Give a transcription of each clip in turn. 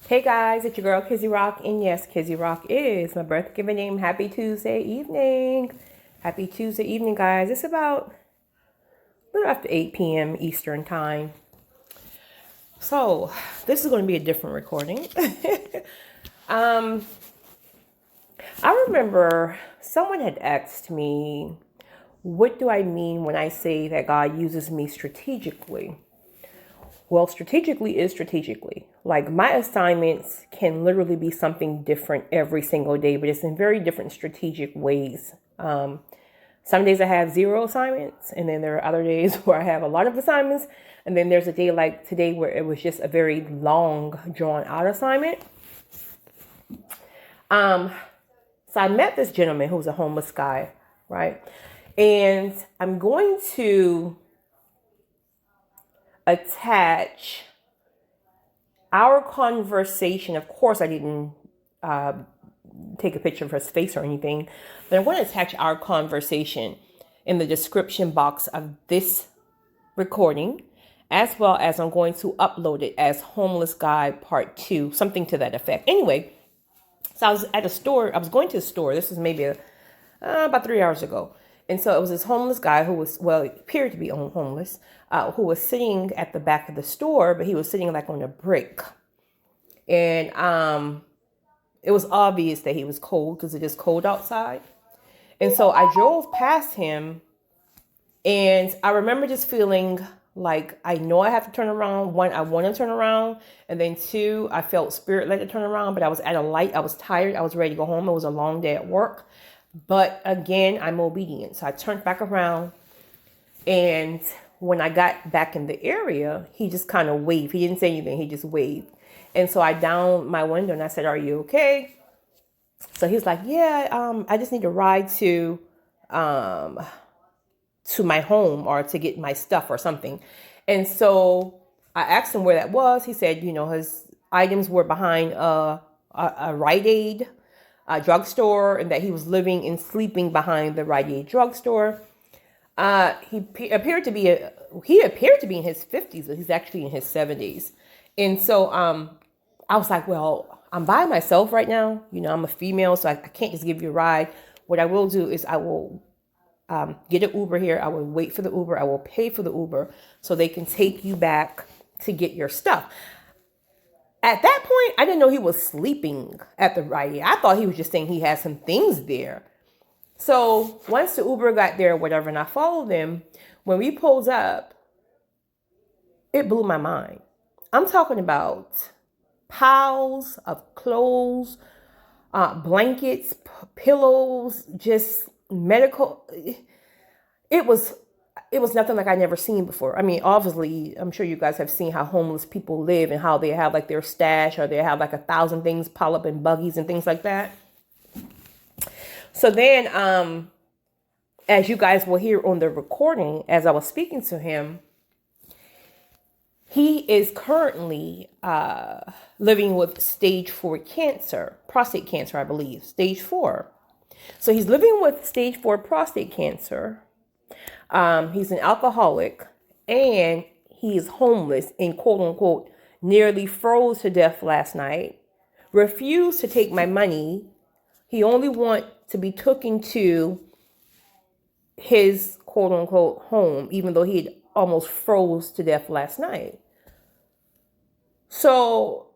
Hey guys, it's your girl Kizzy Rock, and yes, Kizzy Rock is my birth given name. Happy Tuesday evening. Happy Tuesday evening, guys. It's about a little after 8 p.m. Eastern time. So, this is going to be a different recording. I remember someone had asked me, what do I mean when I say that God uses me strategically? Well, strategically is strategically. Like my assignments can literally be something different every single day, but it's in very different strategic ways. Some days I have 0 assignments, and then there are other days where I have a lot of assignments, and then there's a day like today where it was just a very long, drawn out assignment. So I met this gentleman who was a homeless guy, right? And I'm going to attach our conversation. Of course, I didn't take a picture of his face or anything, but I'm going to attach our conversation in the description box of this recording, as well as I'm going to upload it as Homeless Guy Part 2, something to that effect. Anyway, so I was at a store. I was going to a store. This was maybe about 3 hours ago. And so it was this homeless guy who was, well, appeared to be homeless, who was sitting at the back of the store, but he was sitting like on a brick. And it was obvious that he was cold because it is cold outside. And so I drove past him, and I remember just feeling like I know I have to turn around. One, I want to turn around. And then 2, I felt spirit led to turn around, but I was at a light. I was tired. I was ready to go home. It was a long day at work. But again, I'm obedient. So I turned back around, and when I got back in the area, he just kind of waved. He didn't say anything. He just waved. And so I downed my window and I said, "Are you okay?" So he was like, "Yeah, I just need a ride to my home or to get my stuff or something." And so I asked him where that was. He said, his items were behind a Rite Aid drugstore, and that he was living and sleeping behind the Rite Aid drugstore. He appeared to be in his 50s, but he's actually in his 70s. And so I was like, well, I'm by myself right now. I'm a female, so I can't just give you a ride. What I will do is I will get an Uber here. I will wait for the Uber. I will pay for the Uber so they can take you back to get your stuff. At that point, I didn't know he was sleeping at the Rite Aid. I thought he was just saying he had some things there. So once the Uber got there or whatever, and I followed him, when we pulled up, it blew my mind. I'm talking about piles of clothes, blankets, pillows, just medical. It was nothing like I'd never seen before. I mean, obviously, I'm sure you guys have seen how homeless people live and how they have like their stash, or they have like 1,000 things pile up in buggies and things like that. So then, as you guys will hear on the recording, as I was speaking to him, he is currently living with stage 4 cancer, prostate cancer, I believe, stage 4. So he's living with stage 4 prostate cancer. He's an alcoholic, and he is homeless and quote unquote nearly froze to death last night. Refused to take my money. He only wants to be taken to his quote unquote home, even though he had almost froze to death last night. So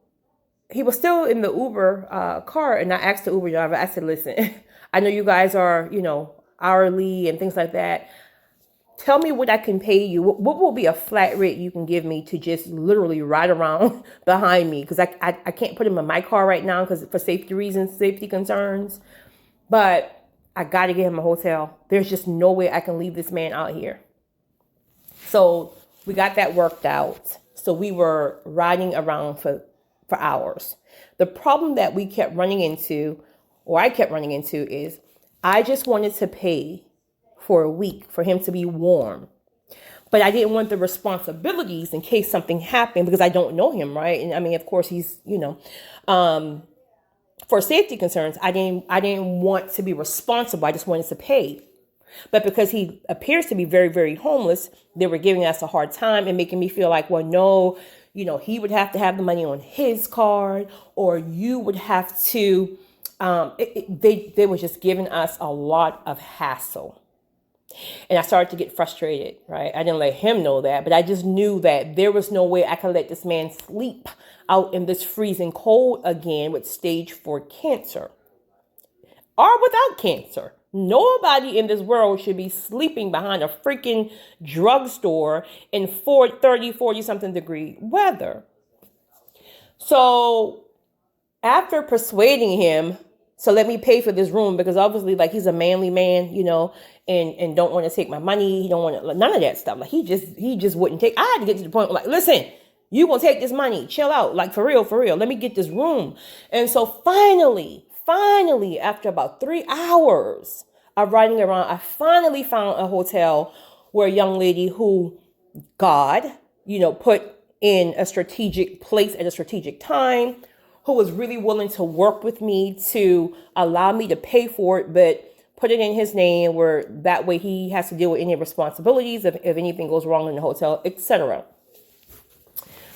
he was still in the Uber car, and I asked the Uber driver, I said, "Listen, I know you guys are, hourly and things like that. Tell me what I can pay you. What will be a flat rate you can give me to just literally ride around behind me? Because I can't put him in my car right now because for safety reasons, safety concerns. But I got to get him a hotel. There's just no way I can leave this man out here." So we got that worked out. So we were riding around for hours. The problem that we kept running into, or I kept running into, is I just wanted to pay for a week for him to be warm. But I didn't want the responsibilities in case something happened, because I don't know him, right? And I mean, of course, he's, for safety concerns, I didn't want to be responsible. I just wanted to pay. But because he appears to be very, very homeless, they were giving us a hard time and making me feel like, well, no, he would have to have the money on his card, or you would have to, they were just giving us a lot of hassle. And I started to get frustrated, right? I didn't let him know that, but I just knew that there was no way I could let this man sleep out in this freezing cold again with stage 4 cancer or without cancer. Nobody in this world should be sleeping behind a freaking drugstore in 40 something degree weather. So after persuading him to let me pay for this room, because obviously like he's a manly man, and don't want to take my money. He don't want to, none of that stuff. Like he just wouldn't take. I had to get to the point where, like, listen, you gonna take this money, chill out, like for real, let me get this room. And so finally, after about 3 hours of riding around, I finally found a hotel where a young lady who God, put in a strategic place at a strategic time, who was really willing to work with me to allow me to pay for it, but put it in his name where that way he has to deal with any responsibilities if anything goes wrong in the hotel, etc.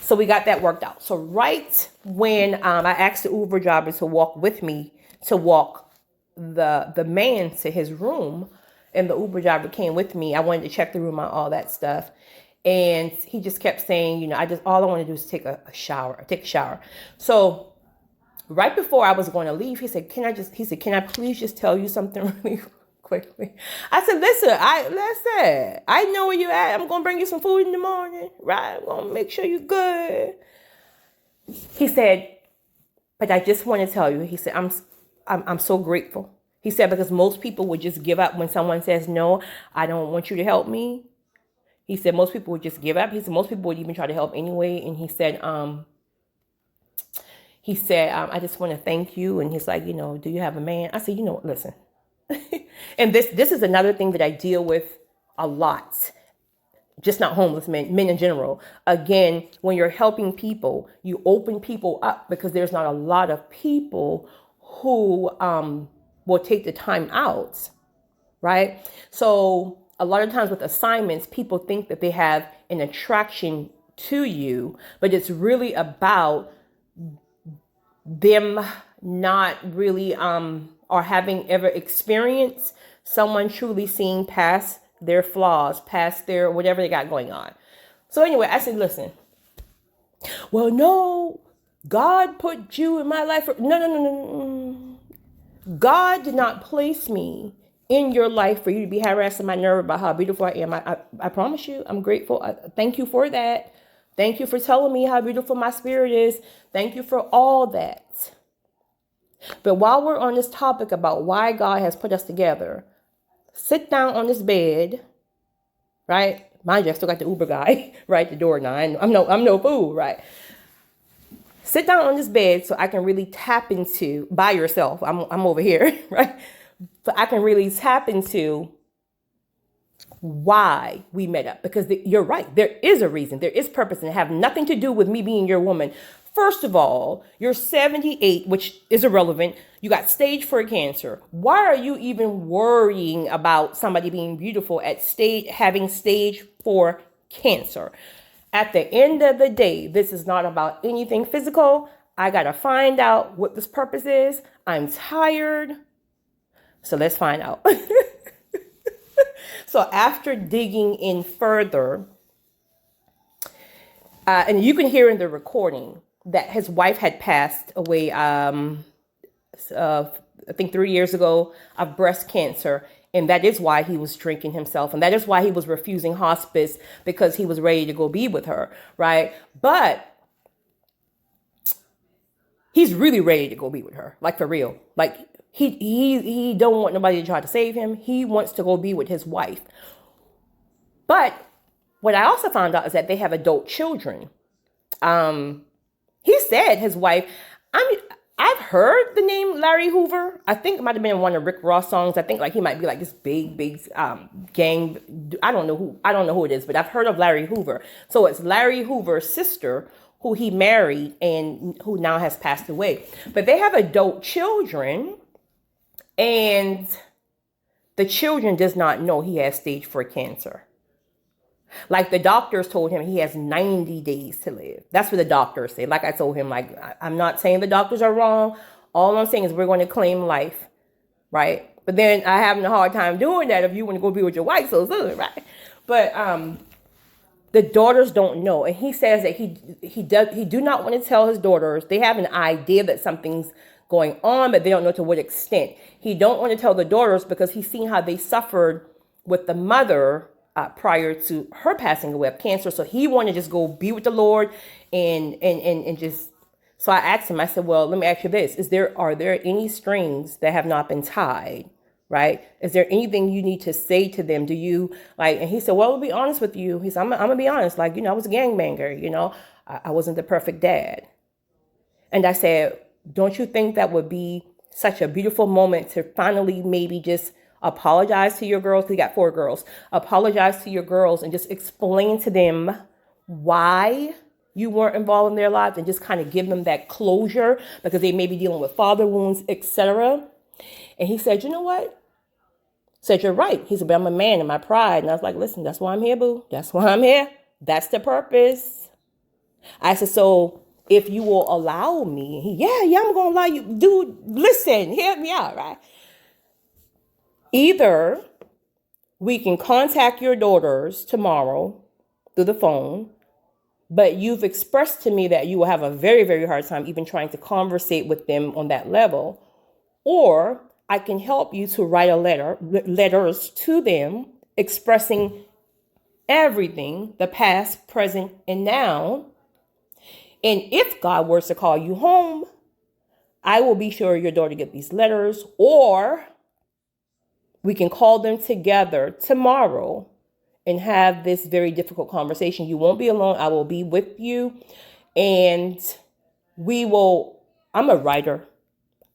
So we got that worked out. So right when I asked the Uber driver to walk with me, to walk the man to his room, and the Uber driver came with me, I wanted to check the room out, all that stuff. And he just kept saying, all I want to do is take a shower. So right before I was going to leave, he said, can I please just tell you something really quickly? I said, listen, I know where you at. I'm going to bring you some food in the morning, right? I'm going to make sure you're good. He said, but I just want to tell you, he said, I'm so grateful. He said, because most people would just give up when someone says, no, I don't want you to help me. He said, most people would just give up. He said, most people would even try to help anyway. And he said, I just want to thank you. And he's like, do you have a man? I said, listen. And this is another thing that I deal with a lot. Just not homeless men in general. Again, when you're helping people, you open people up because there's not a lot of people who will take the time out, right? So a lot of times with assignments, people think that they have an attraction to you, but it's really about them not really or having ever experienced someone truly seeing past their flaws, past their whatever they got going on. So anyway, I said, listen, well, no, God put you in my life. No. God did not place me in your life for you to be harassing my nerve about how beautiful I am. I promise you, I'm grateful. Thank you for that. Thank you for telling me how beautiful my spirit is. Thank you for all that. But while we're on this topic about why God has put us together, sit down on this bed, right? Mind you, I still got the Uber guy right at the door now. I'm no fool, right? Sit down on this bed so I can really tap into, by yourself, I'm over here, right? So I can really tap into why we met up. Because you're right, there is a reason, there is purpose, and it have nothing to do with me being your woman. First of all, you're 78, which is irrelevant. You got stage 4 cancer. Why are you even worrying about somebody being beautiful at having stage 4 cancer? At the end of the day, this is not about anything physical. I got to find out what this purpose is. I'm tired. So let's find out. So after digging in further, and you can hear in the recording that his wife had passed away, I think 3 years ago, of breast cancer. And that is why he was drinking himself. And that is why he was refusing hospice, because he was ready to go be with her, right? But he's really ready to go be with her, like for real. Like he don't want nobody to try to save him. He wants to go be with his wife. But what I also found out is that they have adult children. He said his wife, I've heard the name Larry Hoover. I think it might have been in one of Rick Ross songs. I think like he might be like this big gang. I don't know who it is, but I've heard of Larry Hoover. So it's Larry Hoover's sister who he married and who now has passed away. But they have adult children, and the children does not know he has stage 4 cancer. Like the doctors told him he has 90 days to live. That's what the doctors say. Like I told him, like, I'm not saying the doctors are wrong. All I'm saying is we're going to claim life, right? But then I having a hard time doing that if you want to go be with your wife so soon, right? But the daughters don't know, and he says that he do not want to tell his daughters. They have an idea that something's going on, but they don't know to what extent. He don't want to tell the daughters because he's seen how they suffered with the mother prior to her passing away of cancer. So he wanted to just go be with the Lord and just. So I asked him. I said, "Well, let me ask you this: are there any strings that have not been tied?" Right? Is there anything you need to say to them? Do you like? And he said, well, I'll be honest with you. He said, I'm gonna be honest. Like, I was a gangbanger, I wasn't the perfect dad. And I said, don't you think that would be such a beautiful moment to finally maybe just apologize to your girls? You got 4 girls. Apologize to your girls and just explain to them why you weren't involved in their lives and just kind of give them that closure because they may be dealing with father wounds, etc. And he said, you know what? Said, you're right. He said, but I'm a man in my pride. And I was like, listen, that's why I'm here, boo. That's why I'm here. That's the purpose. I said, so if you will allow me, yeah, I'm going to allow you. Dude, listen, hear me out, right? Either we can contact your daughters tomorrow through the phone, but you've expressed to me that you will have a very, very hard time even trying to conversate with them on that level. Or I can help you to write letters to them expressing everything, the past, present, and now. And if God were to call you home, I will be sure your daughter get these letters, or we can call them together tomorrow and have this very difficult conversation. You won't be alone. I will be with you. And I'm a writer.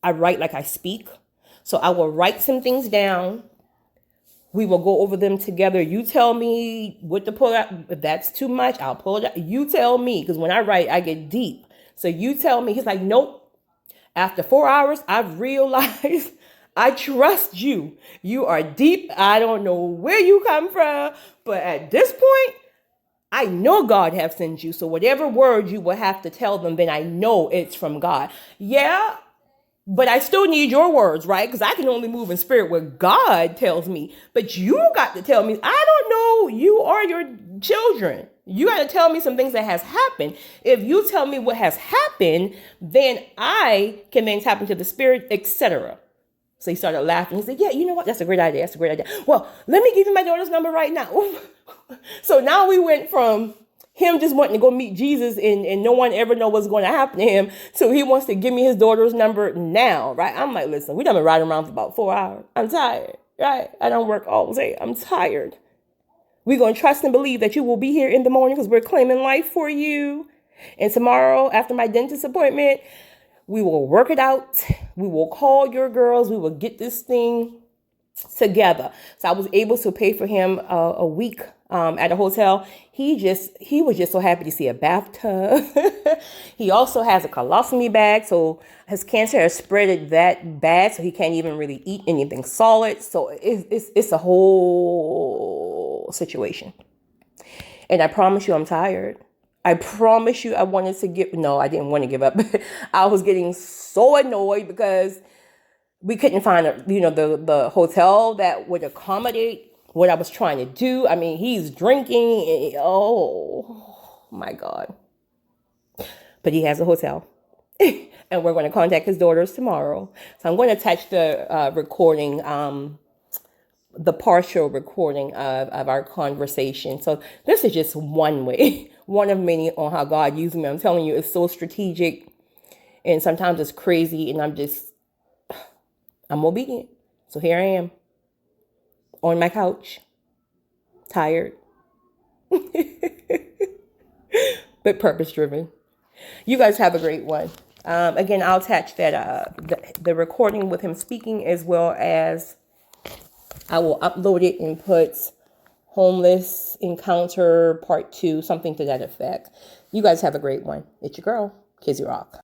I write like I speak. So I will write some things down. We will go over them together. You tell me what to pull out. If that's too much, I'll pull it out. You tell me, because when I write, I get deep. So you tell me. He's like, nope. After 4 hours, I've realized I trust you. You are deep. I don't know where you come from. But at this point, I know God has sent you. So whatever word you will have to tell them, then I know it's from God. Yeah. But I still need your words, right? Because I can only move in spirit where God tells me. But you got to tell me, I don't know you or your children. You got to tell me some things that has happened. If you tell me what has happened, then I can then tap into the spirit, etc. So he started laughing. He said, yeah, you know what? That's a great idea. That's a great idea. Well, let me give you my daughter's number right now. So now we went from him just wanting to go meet Jesus and no one ever know what's going to happen to him. So he wants to give me his daughter's number now, right? I'm like, listen, we done been riding around for about 4 hours. I'm tired, right? I don't work all day. I'm tired. We're going to trust and believe that you will be here in the morning because we're claiming life for you. And tomorrow, after my dentist appointment, we will work it out. We will call your girls. We will get this thing together. So I was able to pay for him a week at a hotel. He was just so happy to see a bathtub. He also has a colostomy bag. So his cancer has spread it that bad. So he can't even really eat anything solid. So it's a whole situation. And I promise you, I'm tired. I promise you, I didn't want to give up. I was getting so annoyed because we couldn't find the hotel that would accommodate what I was trying to do. I mean, he's drinking. Oh my God. But he has a hotel and we're going to contact his daughters tomorrow. So I'm going to attach the recording, the partial recording of our conversation. So this is just one way, one of many on how God used me. I'm telling you, it's so strategic and sometimes it's crazy and I'm obedient. So here I am on my couch, tired, but purpose driven. You guys have a great one. Again, I'll attach that the recording with him speaking, as well as I will upload it and put homeless encounter part 2, something to that effect. You guys have a great one. It's your girl, Kizzy Rock.